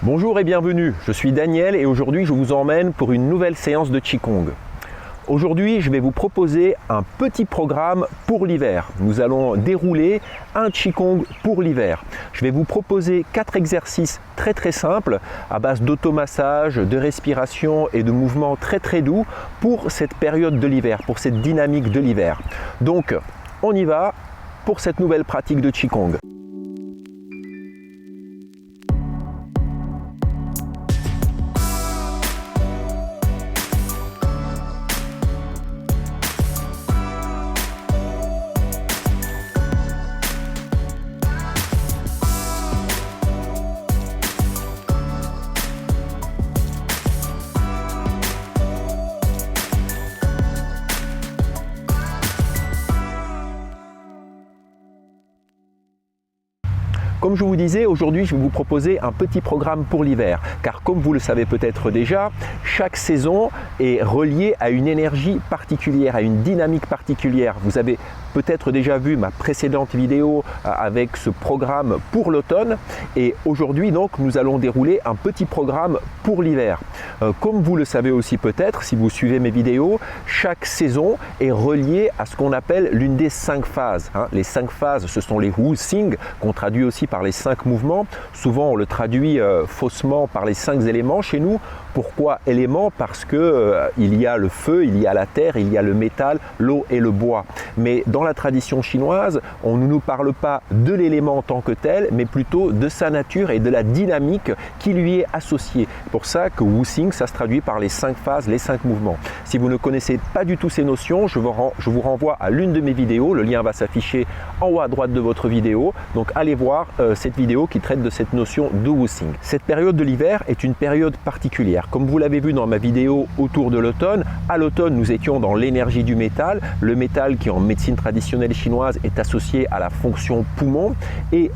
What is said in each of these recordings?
Bonjour et bienvenue, je suis Daniel et aujourd'hui je vous emmène pour une nouvelle séance de Qigong. Aujourd'hui je vais vous proposer un petit programme pour l'hiver. Nous allons dérouler un Qigong pour l'hiver. Je vais vous proposer 4 exercices très simples à base d'automassage, de respiration et de mouvements très doux pour cette période de l'hiver, pour cette dynamique de l'hiver. Donc on y va pour cette nouvelle pratique de Qigong. Comme je vous disais, aujourd'hui je vais vous proposer un petit programme pour l'hiver, car comme vous le savez peut-être déjà, chaque saison est reliée à une énergie particulière, à une dynamique particulière. Vous avez peut-être déjà vu ma précédente vidéo avec ce programme pour l'automne, et aujourd'hui donc nous allons dérouler un petit programme pour l'hiver. Comme vous le savez aussi peut-être, si vous suivez mes vidéos, chaque saison est reliée à ce qu'on appelle l'une des 5 phases. Les 5 phases, ce sont les Wu Xing, qu'on traduit aussi par les 5 mouvements. Souvent on le traduit faussement par les 5 éléments chez nous. Pourquoi éléments? Parce que il y a le feu, il y a la terre, il y a le métal, l'eau et le bois. Mais dans la tradition chinoise, on ne nous parle pas de l'élément en tant que tel, mais plutôt de sa nature et de la dynamique qui lui est associée. Pour ça que Wu Xing, ça se traduit par les 5 phases, les 5 mouvements. Si vous ne connaissez pas du tout ces notions, je vous renvoie à l'une de mes vidéos. Le lien va s'afficher en haut à droite de votre vidéo. Donc allez voir cette vidéo qui traite de cette notion de Wu Xing. Cette période de l'hiver est une période particulière. Comme vous l'avez vu dans ma vidéo autour de l'automne, à l'automne nous étions dans l'énergie du métal. Le métal qui en médecine traditionnelle chinoise est associé à la fonction poumon, et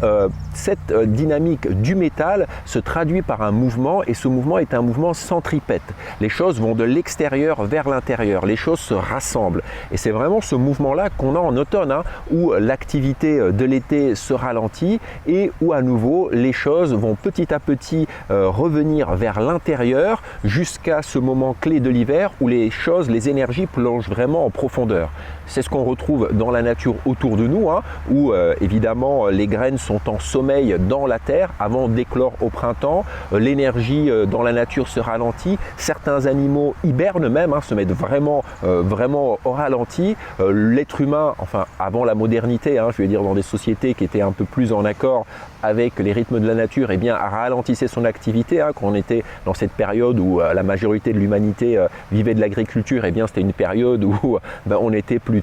cette dynamique du métal se traduit par un mouvement, et ce mouvement est un mouvement centripète. Les choses vont de l'extérieur vers l'intérieur, les choses se rassemblent, et c'est vraiment ce mouvement là qu'on a en automne, où l'activité de l'été se ralentit et où à nouveau les choses vont petit à petit revenir vers l'intérieur jusqu'à ce moment clé de l'hiver où les choses, les énergies plongent vraiment en profondeur. C'est ce qu'on retrouve dans la nature autour de nous, où évidemment les graines sont en sommeil dans la terre avant d'éclore au printemps. L'énergie dans la nature se ralentit, certains animaux hibernent même, se mettent vraiment au ralenti. L'être humain, enfin avant la modernité, je veux dire dans des sociétés qui étaient un peu plus en accord avec les rythmes de la nature, ralentissait son activité. Quand on était dans cette période où la majorité de l'humanité vivait de l'agriculture, c'était une période où on était plutôt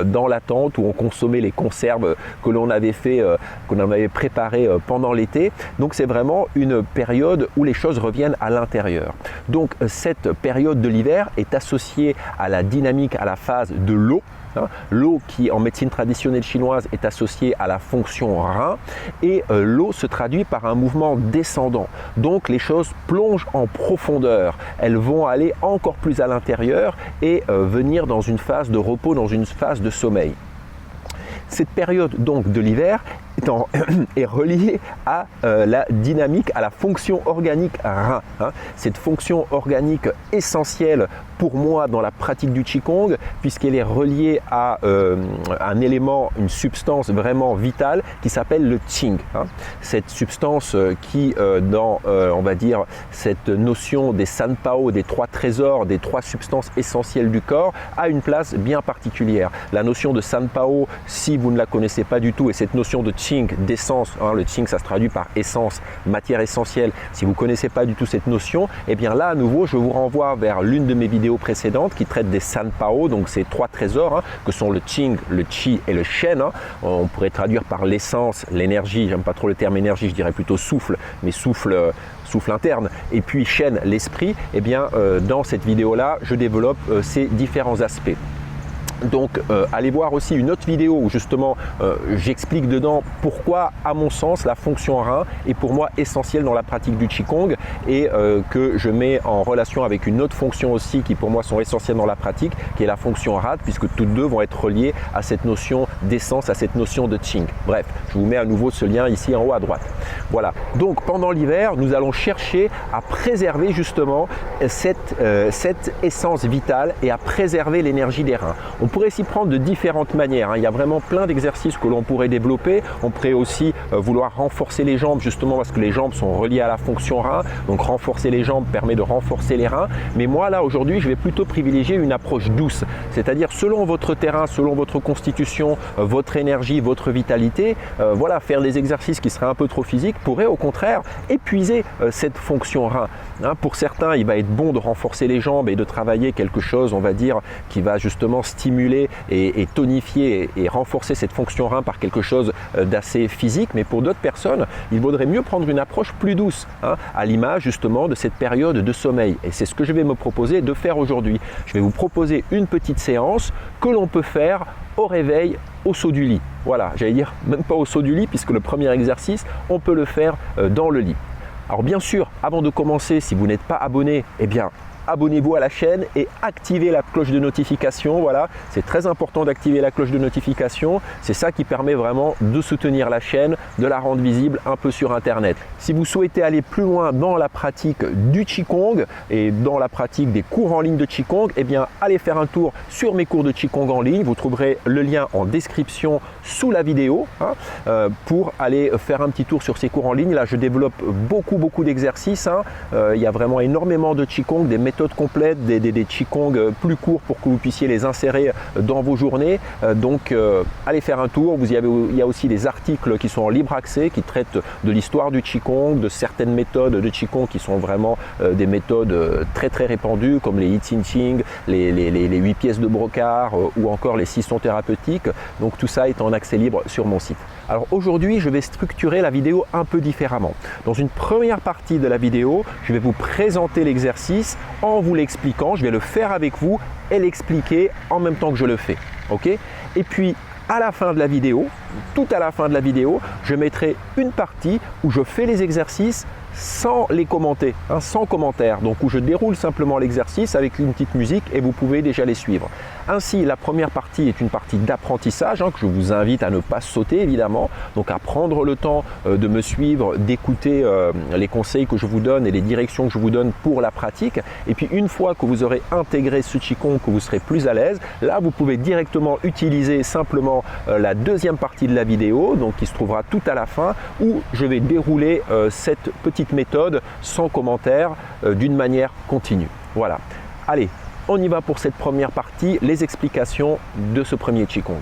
dans l'attente, où on consommait les conserves que l'on avait préparées pendant l'été. Donc c'est vraiment une période où les choses reviennent à l'intérieur. Donc cette période de l'hiver est associée à la dynamique, à la phase de l'eau. L'eau qui en médecine traditionnelle chinoise est associée à la fonction rein, et l'eau se traduit par un mouvement descendant. Donc les choses plongent en profondeur, elles vont aller encore plus à l'intérieur et venir dans une phase de repos, dans une phase de sommeil. Cette période donc de l'hiver est reliée à la dynamique, à la fonction organique rein. Cette fonction organique essentielle pour moi dans la pratique du Qigong, puisqu'elle est reliée à un élément, une substance vraiment vitale qui s'appelle le Qing. Cette substance qui, dans on va dire cette notion des Sanpao, des 3 trésors, des 3 substances essentielles du corps, a une place bien particulière. La notion de Sanpao, si vous ne la connaissez pas du tout, et cette notion de Qing, d'essence, le Qing ça se traduit par essence, matière essentielle. Si vous ne connaissez pas du tout cette notion, là à nouveau je vous renvoie vers l'une de mes vidéos précédentes qui traite des Sanpao, donc ces 3 trésors que sont le Qing, le Qi et le Shen. On pourrait traduire par l'essence, l'énergie, j'aime pas trop le terme énergie, je dirais plutôt souffle, mais souffle interne, et puis Shen, l'esprit. Dans cette vidéo là je développe ces différents aspects. Donc allez voir aussi une autre vidéo où justement j'explique dedans pourquoi à mon sens la fonction rein est pour moi essentielle dans la pratique du Qigong et que je mets en relation avec une autre fonction aussi qui pour moi sont essentielles dans la pratique qui est la fonction rad, puisque toutes deux vont être reliées à cette notion d'essence, à cette notion de Qing. Bref, je vous mets à nouveau ce lien ici en haut à droite. Voilà, donc pendant l'hiver nous allons chercher à préserver justement cette essence vitale et à préserver l'énergie des reins. On pourrait s'y prendre de différentes manières, hein. Il y a vraiment plein d'exercices que l'on pourrait développer. On pourrait aussi vouloir renforcer les jambes justement parce que les jambes sont reliées à la fonction rein. Donc renforcer les jambes permet de renforcer les reins. Mais moi là aujourd'hui je vais plutôt privilégier une approche douce. C'est-à-dire selon votre terrain, selon votre constitution, votre énergie, votre vitalité, voilà, faire des exercices qui seraient un peu trop physiques pourrait au contraire épuiser cette fonction rein. Hein, pour certains il va être bon de renforcer les jambes et de travailler quelque chose on va dire qui va justement stimuler et tonifier et renforcer cette fonction rein par quelque chose d'assez physique, mais pour d'autres personnes il vaudrait mieux prendre une approche plus douce, hein, à l'image justement de cette période de sommeil, et c'est ce que je vais me proposer de faire aujourd'hui. Je vais vous proposer une petite séance que l'on peut faire au réveil, au saut du lit. Voilà, j'allais dire même pas au saut du lit puisque le premier exercice on peut le faire dans le lit. Alors bien sûr, avant de commencer, si vous n'êtes pas abonné, eh bien abonnez-vous à la chaîne et activez la cloche de notification. Voilà, c'est très important d'activer la cloche de notification. C'est ça qui permet vraiment de soutenir la chaîne, de la rendre visible un peu sur Internet. Si vous souhaitez aller plus loin dans la pratique du Qigong et dans la pratique des cours en ligne de Qigong, eh bien allez faire un tour sur mes cours de Qigong en ligne. Vous trouverez le lien en description sous la vidéo, hein, pour aller faire un petit tour sur ces cours en ligne. Là, je développe beaucoup d'exercices, hein. Il y a vraiment énormément de Qigong, des méthodes complètes, des Qigong plus courts pour que vous puissiez les insérer dans vos journées. Donc allez faire un tour. Il y a aussi des articles qui sont en libre accès qui traitent de l'histoire du Qigong, de certaines méthodes de Qigong qui sont vraiment des méthodes très répandues comme les I Ching Ching, les 8 pièces de brocart ou encore les 6 sons thérapeutiques. Donc tout ça est en accès libre sur mon site. Alors aujourd'hui, je vais structurer la vidéo un peu différemment. Dans une première partie de la vidéo, je vais vous présenter l'exercice en vous l'expliquant. Je vais le faire avec vous et l'expliquer en même temps que je le fais. Ok ? Et puis, à la fin de la vidéo, tout à la fin de la vidéo, je mettrai une partie où je fais les exercices sans les commenter, hein, sans commentaire, donc où je déroule simplement l'exercice avec une petite musique et vous pouvez déjà les suivre. Ainsi, la première partie est une partie d'apprentissage, hein, que je vous invite à ne pas sauter évidemment, donc à prendre le temps de me suivre, d'écouter les conseils que je vous donne et les directions que je vous donne pour la pratique. Et puis une fois que vous aurez intégré ce Qigong, que vous serez plus à l'aise, là vous pouvez directement utiliser simplement la deuxième partie de la vidéo, donc qui se trouvera tout à la fin, où je vais dérouler cette petite méthode sans commentaire d'une manière continue. Voilà. Allez, on y va pour cette première partie, les explications de ce premier Qigong.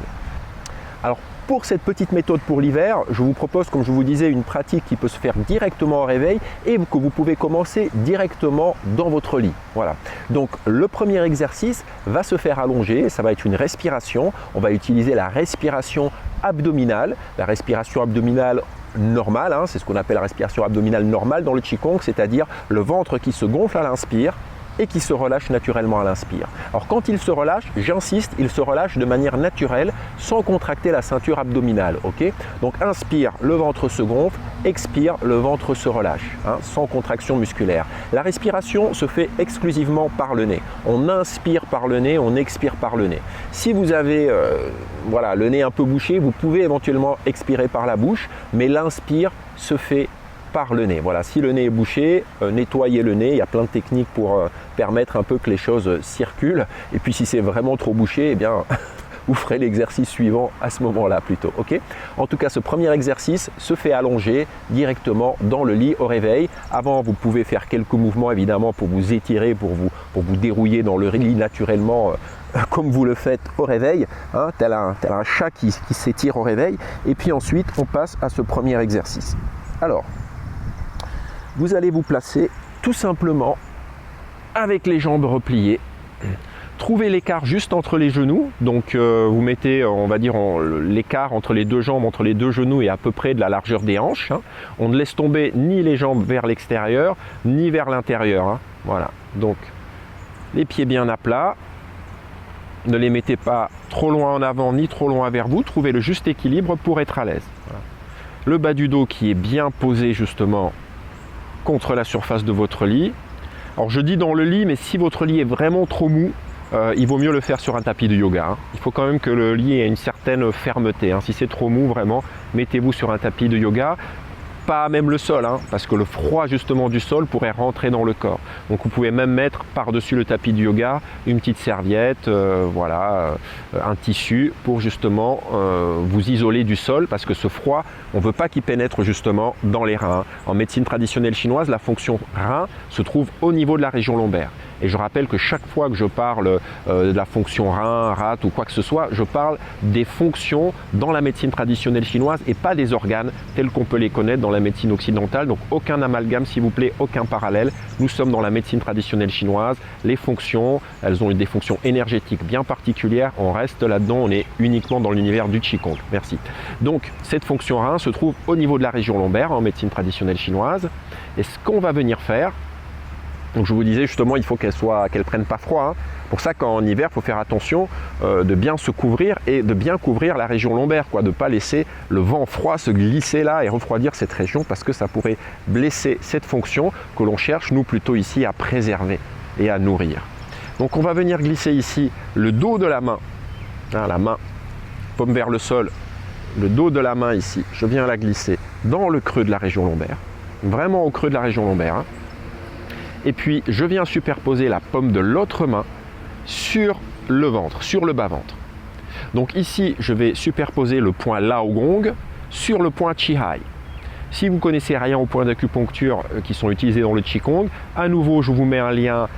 Alors pour cette petite méthode pour l'hiver, je vous propose, comme je vous disais, une pratique qui peut se faire directement au réveil et que vous pouvez commencer directement dans votre lit. Voilà. Donc le premier exercice va se faire allonger, ça va être une respiration. On va utiliser la respiration abdominale. La respiration abdominale normale, hein, c'est ce qu'on appelle la respiration abdominale normale dans le Qigong, c'est-à-dire le ventre qui se gonfle à l'inspire et qui se relâche naturellement à l'inspire. Alors quand il se relâche, j'insiste, il se relâche de manière naturelle sans contracter la ceinture abdominale. Okay ? Donc inspire, le ventre se gonfle, expire, le ventre se relâche, hein, sans contraction musculaire. La respiration se fait exclusivement par le nez. On inspire par le nez, on expire par le nez. Si vous avez voilà, le nez un peu bouché, vous pouvez éventuellement expirer par la bouche, mais l'inspire se fait par le nez. Voilà, si le nez est bouché, nettoyez le nez. Il y a plein de techniques pour permettre un peu que les choses circulent. Et puis si c'est vraiment trop bouché, eh bien vous ferez l'exercice suivant à ce moment-là plutôt. Ok ? En tout cas, ce premier exercice se fait allonger directement dans le lit au réveil. Avant, vous pouvez faire quelques mouvements évidemment pour vous étirer, pour vous dérouiller dans le lit naturellement comme vous le faites au réveil, hein, tel un chat qui s'étire au réveil. Et puis ensuite, on passe à ce premier exercice. Alors, vous allez vous placer tout simplement avec les jambes repliées. Trouvez l'écart juste entre les genoux. Donc vous mettez, on va dire, l'écart entre les deux jambes, entre les deux genoux est à peu près de la largeur des hanches. Hein. On ne laisse tomber ni les jambes vers l'extérieur, ni vers l'intérieur. Hein. Voilà. Donc les pieds bien à plat. Ne les mettez pas trop loin en avant ni trop loin vers vous. Trouvez le juste équilibre pour être à l'aise. Voilà. Le bas du dos qui est bien posé justement contre la surface de votre lit. Alors je dis dans le lit, mais si votre lit est vraiment trop mou, il vaut mieux le faire sur un tapis de yoga. Hein. Il faut quand même que le lit ait une certaine fermeté. Hein. Si c'est trop mou, vraiment, mettez-vous sur un tapis de yoga. Pas même le sol, hein, parce que le froid justement du sol pourrait rentrer dans le corps. Donc vous pouvez même mettre par-dessus le tapis du yoga une petite serviette, un tissu pour justement vous isoler du sol, parce que ce froid, on ne veut pas qu'il pénètre justement dans les reins. En médecine traditionnelle chinoise, la fonction rein se trouve au niveau de la région lombaire. Et je rappelle que chaque fois que je parle de la fonction rein, rate ou quoi que ce soit, je parle des fonctions dans la médecine traditionnelle chinoise et pas des organes tels qu'on peut les connaître dans la médecine occidentale. Donc aucun amalgame s'il vous plaît, aucun parallèle. Nous sommes dans la médecine traditionnelle chinoise. Les fonctions, elles ont des fonctions énergétiques bien particulières. On reste là-dedans, on est uniquement dans l'univers du Qigong. Merci. Donc cette fonction rein se trouve au niveau de la région lombaire en médecine traditionnelle chinoise. Et ce qu'on va venir faire, donc je vous disais justement, il faut qu'elle prenne pas froid. Hein. Pour ça qu'en hiver, il faut faire attention de bien se couvrir et de bien couvrir la région lombaire, de ne pas laisser le vent froid se glisser là et refroidir cette région, parce que ça pourrait blesser cette fonction que l'on cherche, nous, plutôt ici, à préserver et à nourrir. Donc on va venir glisser ici le dos de la main, hein, la main, paume vers le sol, le dos de la main ici, je viens la glisser dans le creux de la région lombaire, vraiment au creux de la région lombaire. Hein. Et puis, je viens superposer la paume de l'autre main sur le ventre, sur le bas-ventre. Donc ici, je vais superposer le point Lao Gong sur le point Chi Hai. Si vous ne connaissez rien aux points d'acupuncture qui sont utilisés dans le Qigong, à nouveau, je vous mets un lien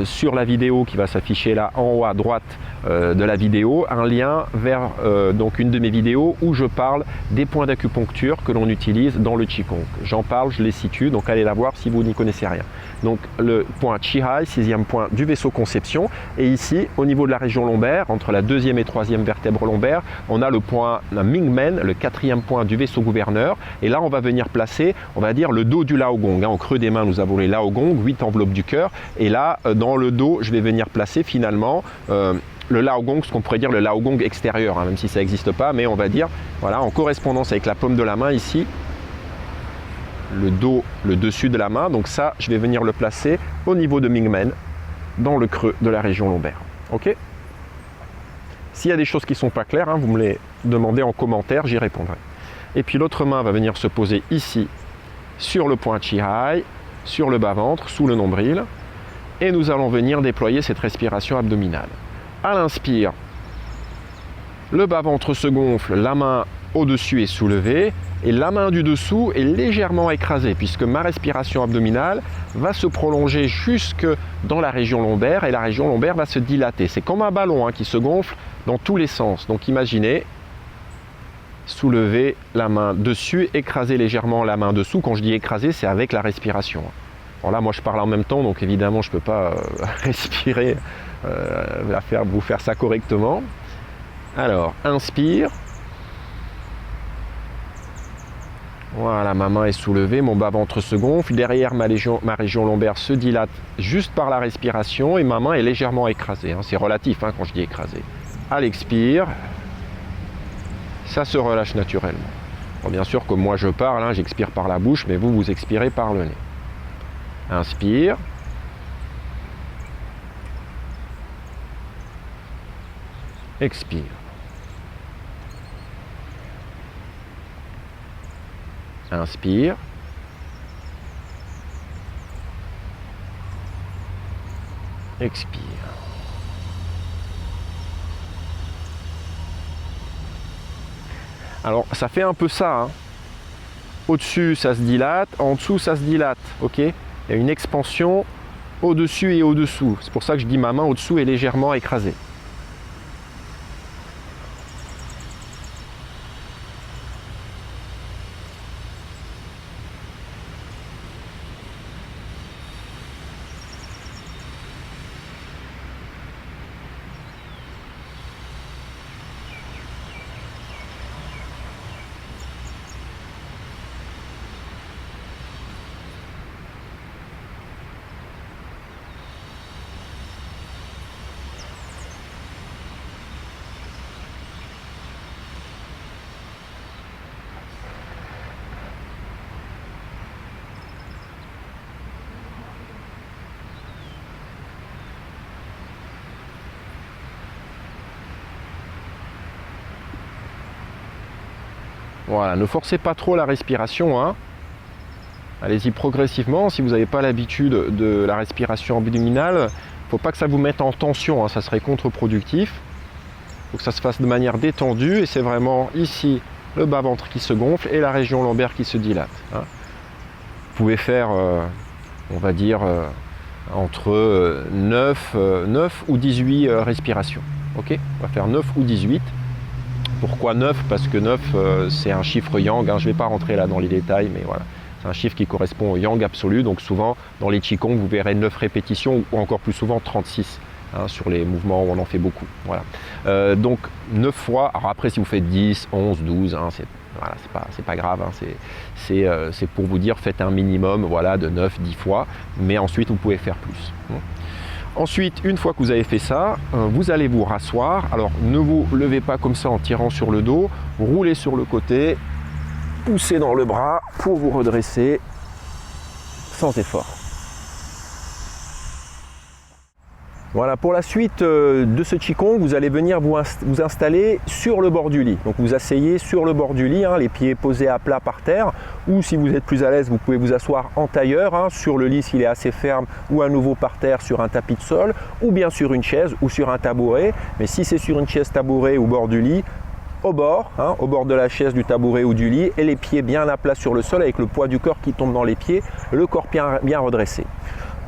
sur la vidéo qui va s'afficher là en haut à droite de la vidéo, un lien vers donc une de mes vidéos où je parle des points d'acupuncture que l'on utilise dans le Qigong. J'en parle, je les situe, donc allez la voir si vous n'y connaissez rien. Donc le point Chi Hai, 6e point du vaisseau conception, et ici au niveau de la région lombaire, entre la 2e et 3e vertèbre lombaire, on a le point Mingmen, le 4e point du vaisseau gouverneur, et là on va venir placer, on va dire, le dos du Lao Gong. Hein. Au creux des mains, nous avons les Lao Gong, 8 enveloppes du cœur, et là dans le dos, je vais venir placer finalement le Lao Gong, ce qu'on pourrait dire le Lao Gong extérieur, hein, même si ça n'existe pas, mais on va dire, voilà, en correspondance avec la paume de la main ici, le dos, le dessus de la main. Donc ça, je vais venir le placer au niveau de Mingmen, dans le creux de la région lombaire. Ok ? S'il y a des choses qui ne sont pas claires, hein, vous me les demandez en commentaire, j'y répondrai. Et puis l'autre main va venir se poser ici, sur le point Chi Hai, sur le bas-ventre, sous le nombril. Et nous allons venir déployer cette respiration abdominale. À l'inspire, le bas-ventre se gonfle, la main au-dessus est soulevée et la main du dessous est légèrement écrasée, puisque ma respiration abdominale va se prolonger jusque dans la région lombaire et la région lombaire va se dilater. C'est comme un ballon, hein, qui se gonfle dans tous les sens. Donc imaginez, soulever la main dessus, écraser légèrement la main dessous. Quand je dis écraser, c'est avec la respiration. Alors là, moi je parle en même temps, donc évidemment je ne peux pas respirer, vous faire ça correctement. Alors, inspire. Voilà, ma main est soulevée, mon bas-ventre se gonfle. Derrière, ma région lombaire se dilate juste par la respiration et ma main est légèrement écrasée. Hein. C'est relatif, hein, quand je dis écrasée. À l'expire, ça se relâche naturellement. Bon, bien sûr, comme moi je parle, hein, j'expire par la bouche, mais vous expirez par le nez. Inspire. Expire. Inspire. Expire. Alors, ça fait un peu ça. Hein. Au-dessus, ça se dilate. En dessous, ça se dilate. Ok ? Il y a une expansion au-dessus et au-dessous. C'est pour ça que je dis ma main au-dessous est légèrement écrasée. Voilà, ne forcez pas trop la respiration, hein. Allez-y progressivement. Si vous n'avez pas l'habitude de la respiration abdominale, il ne faut pas que ça vous mette en tension, hein, ça serait contre-productif. Il faut que ça se fasse de manière détendue et c'est vraiment ici le bas-ventre qui se gonfle et la région lombaire qui se dilate, hein. Vous pouvez faire, on va dire, entre 9 ou 18 respirations. Ok, on va faire 9 ou 18. Pourquoi 9? Parce que 9, c'est un chiffre yang, hein. Je ne vais pas rentrer là dans les détails, mais voilà. C'est un chiffre qui correspond au yang absolu. Donc souvent, dans les Qigong, vous verrez 9 répétitions ou encore plus souvent 36. Hein, sur les mouvements où on en fait beaucoup. Voilà. Donc 9 fois. Alors après, si vous faites 10, 11, 12, hein, voilà, c'est pas grave. Hein, c'est pour vous dire, faites un minimum, voilà, de 9, 10 fois. Mais ensuite, vous pouvez faire plus. Ensuite, une fois que vous avez fait ça, vous allez vous rasseoir. Alors, ne vous levez pas comme ça en tirant sur le dos. Roulez sur le côté. Poussez dans le bras pour vous redresser sans effort. Voilà, pour la suite de ce Qigong, vous allez venir vous installer sur le bord du lit. Donc vous asseyez sur le bord du lit, hein, les pieds posés à plat par terre, ou si vous êtes plus à l'aise, vous pouvez vous asseoir en tailleur, hein, sur le lit s'il est assez ferme, ou à nouveau par terre sur un tapis de sol, ou bien sur une chaise ou sur un tabouret. Mais si c'est sur une chaise tabouret ou au bord du lit, au bord de la chaise, du tabouret ou du lit, et les pieds bien à plat sur le sol avec le poids du corps qui tombe dans les pieds, le corps bien redressé.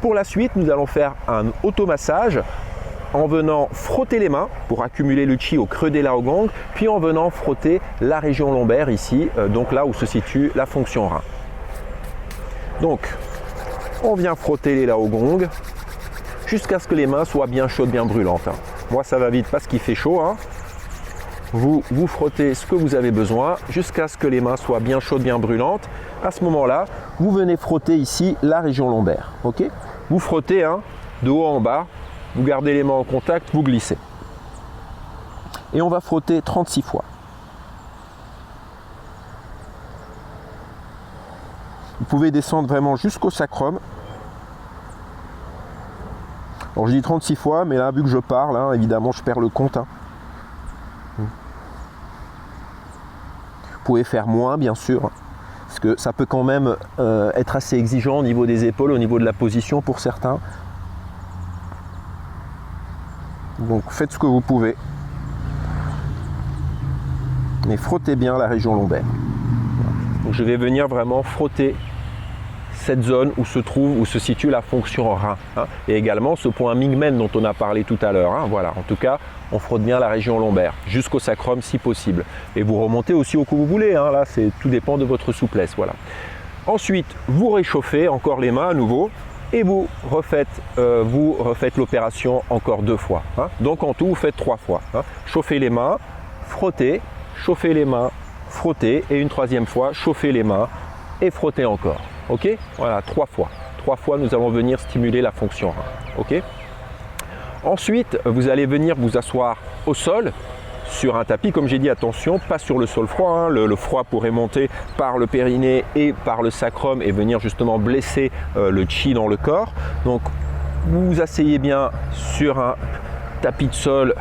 Pour la suite, nous allons faire un automassage en venant frotter les mains pour accumuler le chi au creux des Laogong, puis en venant frotter la région lombaire ici, donc là où se situe la fonction rein. Donc, on vient frotter les Laogong jusqu'à ce que les mains soient bien chaudes, bien brûlantes. Moi, ça va vite parce qu'il fait chaud. Vous frottez ce que vous avez besoin jusqu'à ce que les mains soient bien chaudes, bien brûlantes. À ce moment-là, vous venez frotter ici la région lombaire. Ok ? Vous frottez de haut en bas, vous gardez les mains en contact, vous glissez. Et on va frotter 36 fois. Vous pouvez descendre vraiment jusqu'au sacrum. Alors je dis 36 fois, mais là, vu que je parle, évidemment, je perds le compte. Vous pouvez faire moins, bien sûr, parce que ça peut quand même être assez exigeant au niveau des épaules, au niveau de la position pour certains. Donc faites ce que vous pouvez. Mais frottez bien la région lombaire. Donc, je vais venir vraiment frotter cette zone où se situe la fonction rein. Et également ce point Mingmen dont on a parlé tout à l'heure. Voilà, en tout cas, on frotte bien la région lombaire, jusqu'au sacrum si possible. Et vous remontez aussi au coup vous voulez. Là, tout dépend de votre souplesse. Voilà. Ensuite, vous réchauffez encore les mains à nouveau. Et vous refaites l'opération encore 2 fois. Donc en tout, vous faites 3 fois. Chauffez les mains, frottez, chauffez les mains, frottez, et une 3e fois, chauffez les mains et frottez encore. Ok ? Voilà, 3 fois. 3 fois, nous allons venir stimuler la fonction rein. Ok ? Ensuite, vous allez venir vous asseoir au sol, sur un tapis, comme j'ai dit, attention, pas sur le sol froid. Le froid pourrait monter par le périnée et par le sacrum et venir justement blesser le chi dans le corps. Donc, vous vous asseyez bien sur un tapis de sol,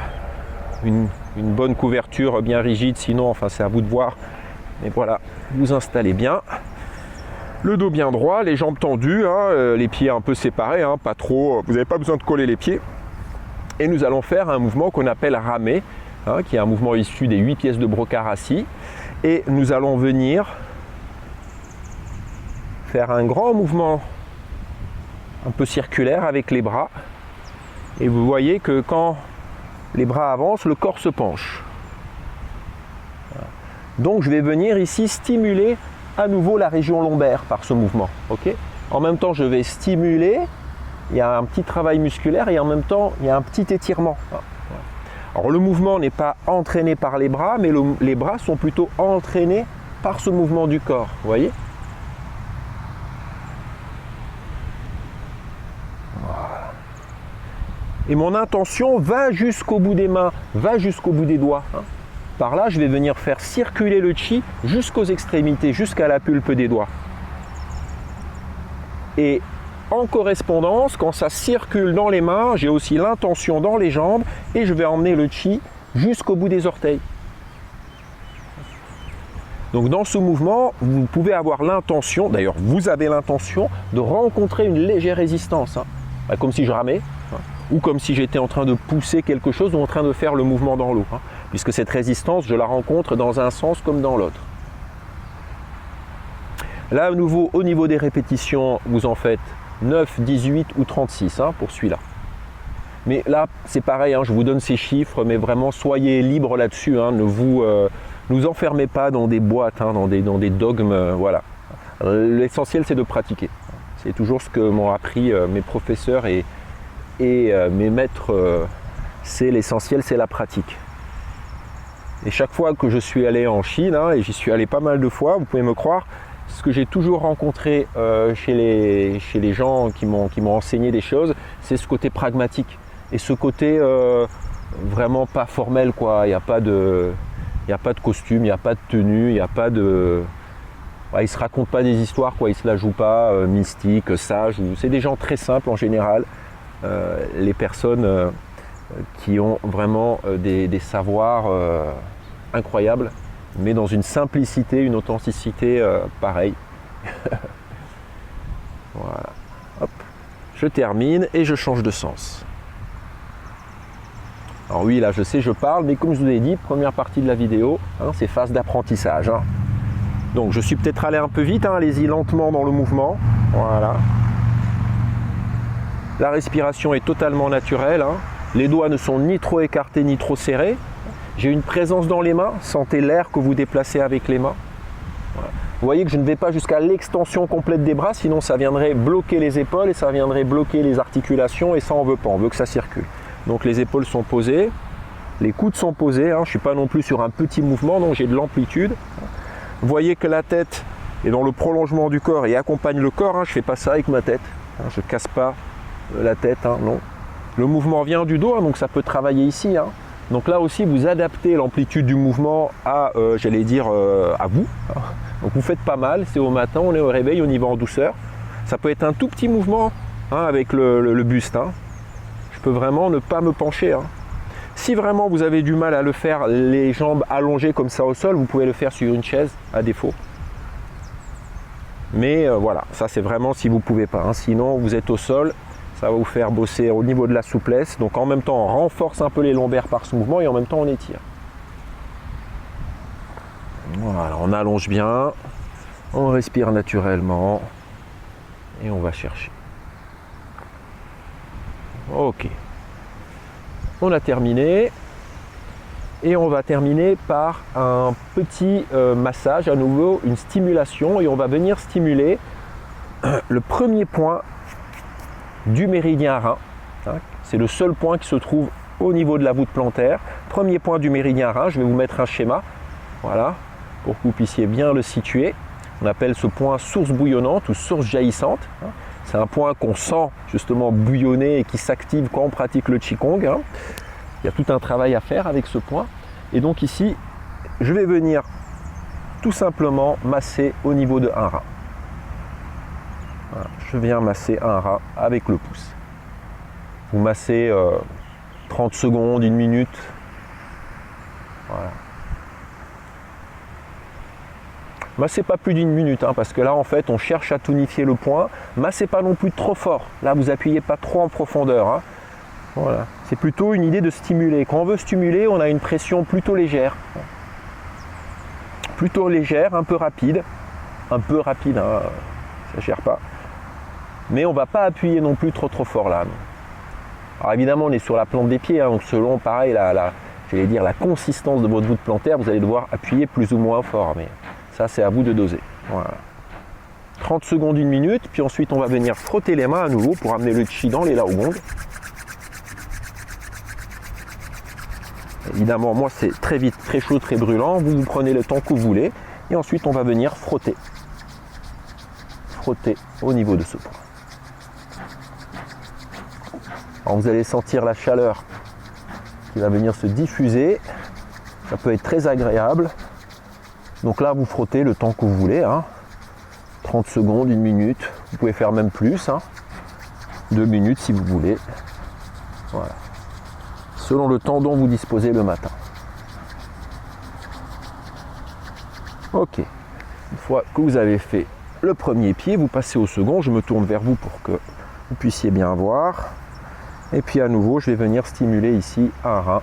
une bonne couverture bien rigide, sinon, enfin, c'est à vous de voir. Mais voilà, vous installez bien. Le dos bien droit, les jambes tendues, les pieds un peu séparés, pas trop, vous n'avez pas besoin de coller les pieds. Et nous allons faire un mouvement qu'on appelle ramé, qui est un mouvement issu des 8 pièces de brocart assis. Et nous allons venir faire un grand mouvement un peu circulaire avec les bras. Et vous voyez que quand les bras avancent, le corps se penche. Donc je vais venir ici stimuler à nouveau la région lombaire par ce mouvement. Okay ? En même temps, je vais stimuler, il y a un petit travail musculaire et en même temps, il y a un petit étirement. Alors le mouvement n'est pas entraîné par les bras, mais les bras sont plutôt entraînés par ce mouvement du corps. Vous voyez ? Voilà. Et mon intention va jusqu'au bout des mains, va jusqu'au bout des doigts. Par là, je vais venir faire circuler le chi jusqu'aux extrémités, jusqu'à la pulpe des doigts. Et en correspondance, quand ça circule dans les mains, j'ai aussi l'intention dans les jambes et je vais emmener le chi jusqu'au bout des orteils. Donc dans ce mouvement, vous pouvez avoir l'intention, d'ailleurs vous avez l'intention de rencontrer une légère résistance, hein. Comme si je ramais, hein, ou comme si j'étais en train de pousser quelque chose ou en train de faire le mouvement dans l'eau, hein, puisque cette résistance, je la rencontre dans un sens comme dans l'autre. Là, à nouveau, au niveau des répétitions, vous en faites 9, 18 ou 36 hein, pour celui-là. Mais là, c'est pareil, hein, je vous donne ces chiffres, mais vraiment, soyez libres là-dessus, hein, ne vous enfermez pas dans des boîtes, hein, dans des dogmes, voilà. L'essentiel, c'est de pratiquer. C'est toujours ce que m'ont appris mes professeurs et mes maîtres, c'est l'essentiel, c'est la pratique. Et chaque fois que je suis allé en Chine, hein, et j'y suis allé pas mal de fois, vous pouvez me croire, ce que j'ai toujours rencontré chez les gens qui m'ont enseigné des choses, c'est ce côté pragmatique. Et ce côté vraiment pas formel, quoi. Il n'y a pas de costume, il n'y a pas de tenue, il n'y a pas de... Ouais, ils ne se racontent pas des histoires, quoi. Ils ne se la jouent pas mystiques, sages. C'est des gens très simples en général. Les personnes qui ont vraiment des savoirs incroyables, mais dans une simplicité, une authenticité pareille. Voilà. Hop. Je termine et je change de sens. Alors oui, là je sais, je parle, mais comme je vous ai dit, première partie de la vidéo, hein, c'est phase d'apprentissage. Hein. Donc je suis peut-être allé un peu vite, hein, allez-y lentement dans le mouvement. Voilà. La respiration est totalement naturelle. Hein. Les doigts ne sont ni trop écartés ni trop serrés. J'ai une présence dans les mains, sentez l'air que vous déplacez avec les mains. Voilà. Vous voyez que je ne vais pas jusqu'à l'extension complète des bras, sinon ça viendrait bloquer les épaules et ça viendrait bloquer les articulations et ça on veut pas, on veut que ça circule. Donc les épaules sont posées, les coudes sont posés, hein. Je ne suis pas non plus sur un petit mouvement, donc j'ai de l'amplitude. Vous voyez que la tête est dans le prolongement du corps et accompagne le corps, hein. Je ne fais pas ça avec ma tête, hein. Je ne casse pas la tête, hein, non. Le mouvement vient du dos, hein, donc ça peut travailler ici. Hein. Donc là aussi, vous adaptez l'amplitude du mouvement à, j'allais dire, à vous. Hein. Donc vous faites pas mal, c'est au matin, on est au réveil, on y va en douceur. Ça peut être un tout petit mouvement hein, avec le buste. Hein. Je peux vraiment ne pas me pencher. Hein. Si vraiment vous avez du mal à le faire, les jambes allongées comme ça au sol, vous pouvez le faire sur une chaise à défaut. Mais voilà, ça c'est vraiment si vous ne pouvez pas. Hein. Sinon, vous êtes au sol. Ça va vous faire bosser au niveau de la souplesse. Donc en même temps, on renforce un peu les lombaires par ce mouvement et en même temps, on étire. Voilà, on allonge bien. On respire naturellement. Et on va chercher. Ok. On a terminé. Et on va terminer par un petit massage, à nouveau, une stimulation. Et on va venir stimuler le premier point du méridien rein. Hein, c'est le seul point qui se trouve au niveau de la voûte plantaire. Premier point du méridien rein, je vais vous mettre un schéma, voilà, pour que vous puissiez bien le situer. On appelle ce point source bouillonnante ou source jaillissante. Hein. C'est un point qu'on sent justement bouillonner et qui s'active quand on pratique le Qigong. Hein. Il y a tout un travail à faire avec ce point. Et donc ici, je vais venir tout simplement masser au niveau de un rein. Voilà, je viens masser un rein avec le pouce. Vous massez 30 secondes, 1 minute. Voilà. Massez pas plus d'1 minute, hein, parce que là en fait on cherche à tonifier le point. Massez pas non plus trop fort. Là vous appuyez pas trop en profondeur. Hein. Voilà. C'est plutôt une idée de stimuler. Quand on veut stimuler, on a une pression plutôt légère. Plutôt légère, un peu rapide. Un peu rapide, hein, ça gère pas. Mais on ne va pas appuyer non plus trop fort là. Alors évidemment on est sur la plante des pieds, hein, donc selon pareil j'allais dire la consistance de votre voûte plantaire, vous allez devoir appuyer plus ou moins fort, mais ça c'est à vous de doser. Voilà. 30 secondes, 1 minute, puis ensuite on va venir frotter les mains à nouveau pour amener le chi dans les laogong. Évidemment moi c'est très vite, très chaud, très brûlant, vous prenez le temps que vous voulez, et ensuite on va venir frotter. Frotter au niveau de ce point. Alors vous allez sentir la chaleur qui va venir se diffuser. Ça peut être très agréable. Donc là, vous frottez le temps que vous voulez. Hein. 30 secondes, 1 minute. Vous pouvez faire même plus. Hein. 2 minutes si vous voulez. Voilà. Selon le temps dont vous disposez le matin. Ok, une fois que vous avez fait le premier pied, vous passez au second. Je me tourne vers vous pour que vous puissiez bien voir. Et puis à nouveau, je vais venir stimuler ici un rein.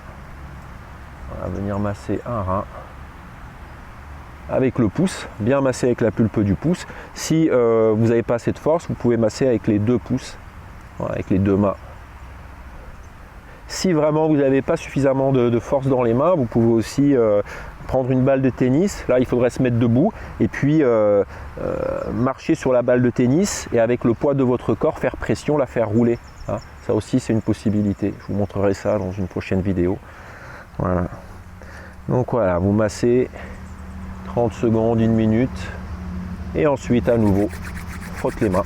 Voilà, venir masser un rein avec le pouce, bien masser avec la pulpe du pouce. Si vous n'avez pas assez de force, vous pouvez masser avec les 2 pouces, voilà, avec les 2 mains. Si vraiment vous n'avez pas suffisamment de force dans les mains, vous pouvez aussi prendre une balle de tennis. Là, il faudrait se mettre debout et puis marcher sur la balle de tennis et avec le poids de votre corps, faire pression, la faire rouler. Hein. Ça aussi, c'est une possibilité. Je vous montrerai ça dans une prochaine vidéo. Voilà. Donc voilà, vous massez 30 secondes, 1 minute et ensuite à nouveau, frotte les mains.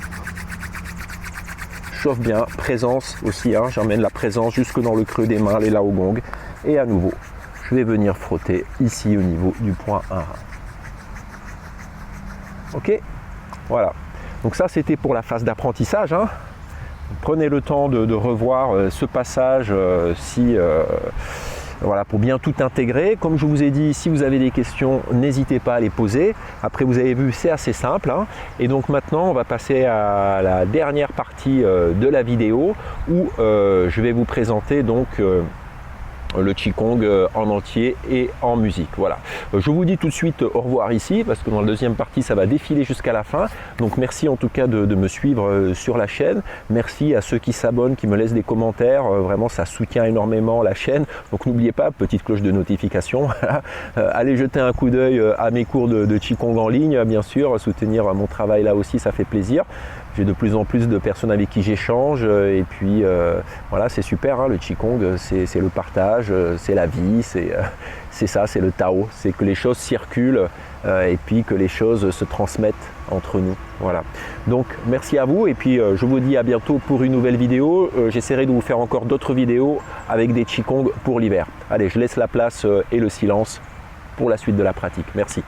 Chauffe bien, présence aussi, hein, j'emmène la présence jusque dans le creux des mains, les laogong. Et à nouveau, je vais venir frotter ici au niveau du point 1. Ok, voilà. Donc ça, c'était pour la phase d'apprentissage. Hein. Prenez le temps de revoir ce passage voilà, pour bien tout intégrer. Comme je vous ai dit, si vous avez des questions, n'hésitez pas à les poser. Après, vous avez vu, c'est assez simple. Hein. Et donc maintenant, on va passer à la dernière partie de la vidéo où je vais vous présenter donc le Qigong en entier et en musique. Voilà. Je vous dis tout de suite au revoir ici parce que dans la deuxième partie ça va défiler jusqu'à la fin. Donc merci en tout cas de me suivre sur la chaîne. Merci à ceux qui s'abonnent, qui me laissent des commentaires. Vraiment ça soutient énormément la chaîne. Donc n'oubliez pas, petite cloche de notification. Allez jeter un coup d'œil à mes cours de Qigong en ligne, bien sûr. Soutenir mon travail là aussi, ça fait plaisir. J'ai de plus en plus de personnes avec qui j'échange et puis voilà, c'est super, hein, le Qigong, c'est le partage, c'est la vie, c'est ça, c'est le Tao, c'est que les choses circulent et puis que les choses se transmettent entre nous. Voilà. Donc merci à vous et puis je vous dis à bientôt pour une nouvelle vidéo. J'essaierai de vous faire encore d'autres vidéos avec des Qigong pour l'hiver. Allez, je laisse la place et le silence pour la suite de la pratique. Merci.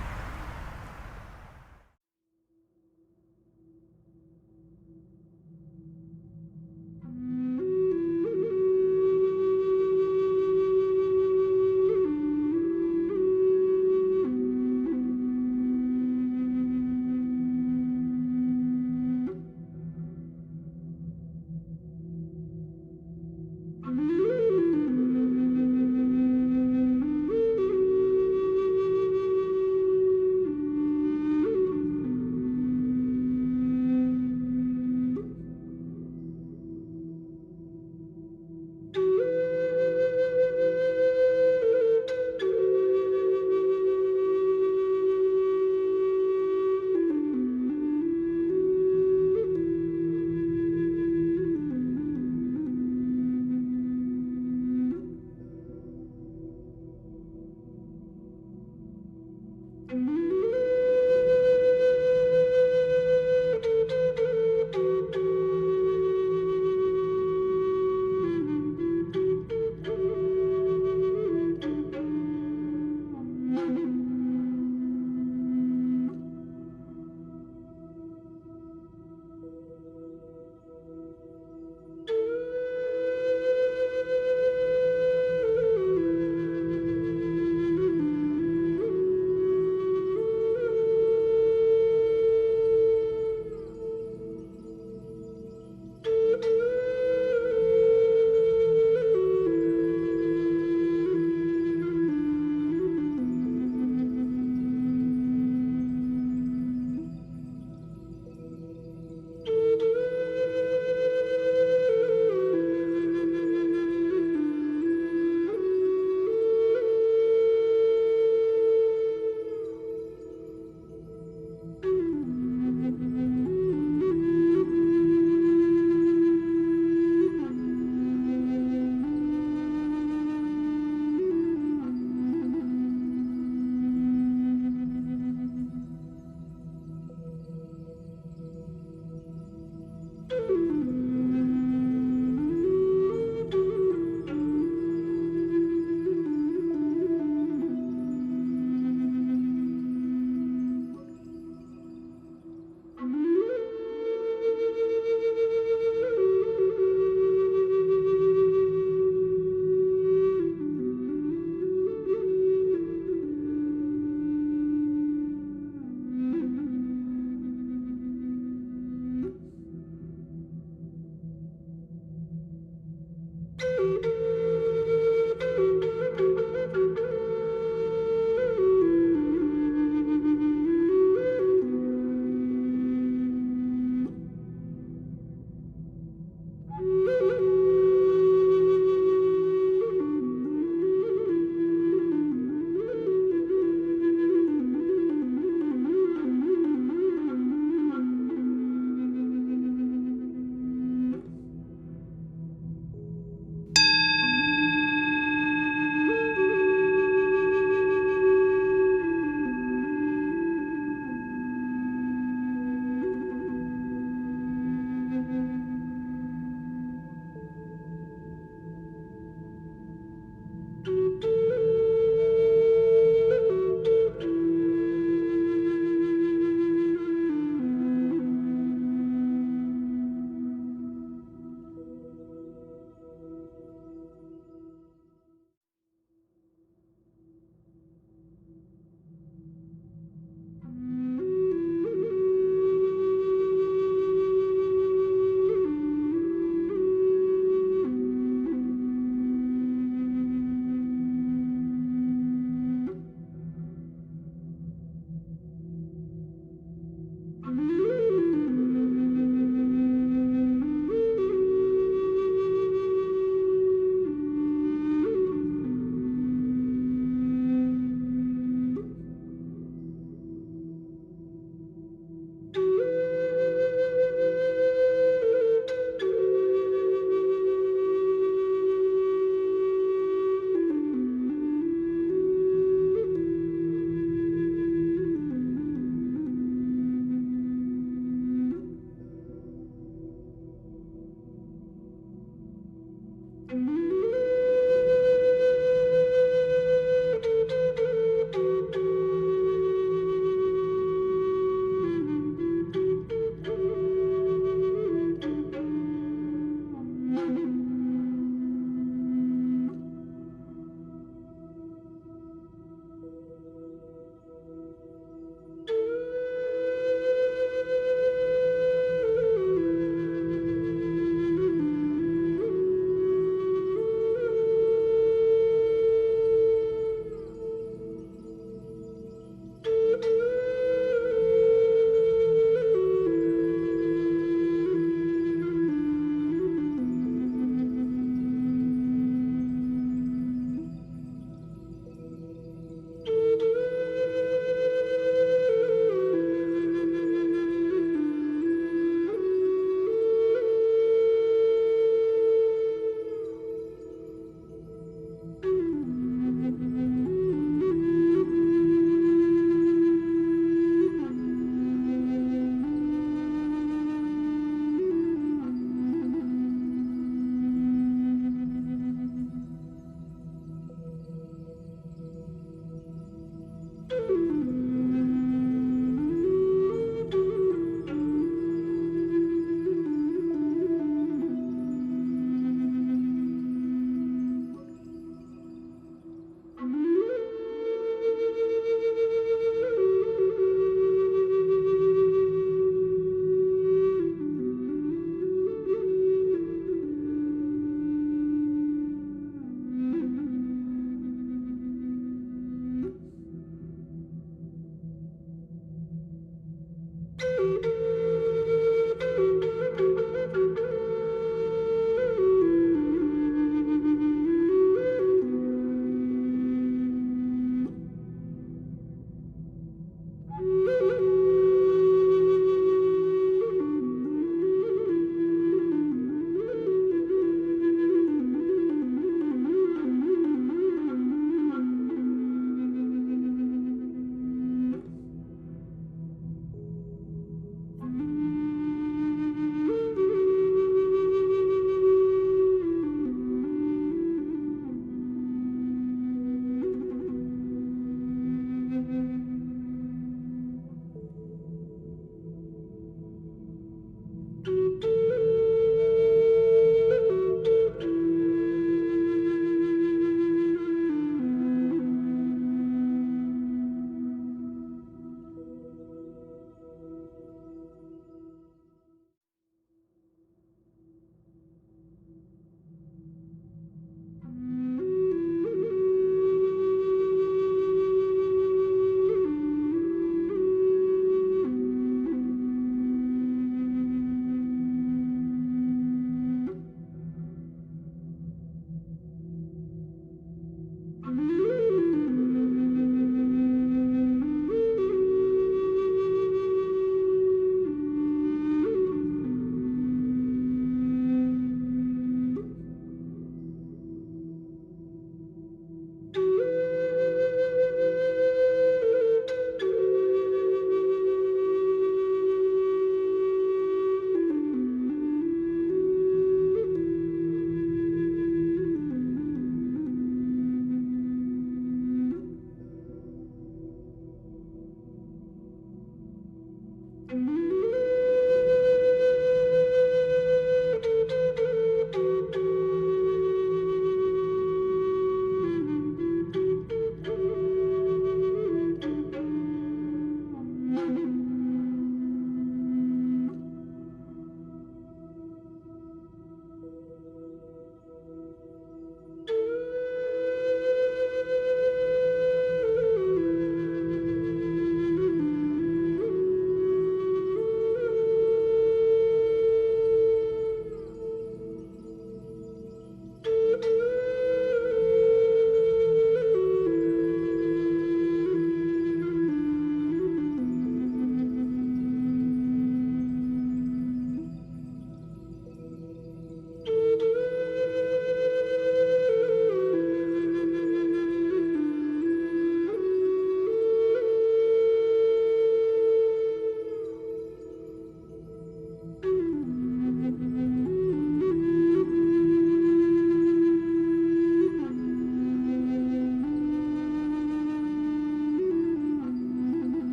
Merci.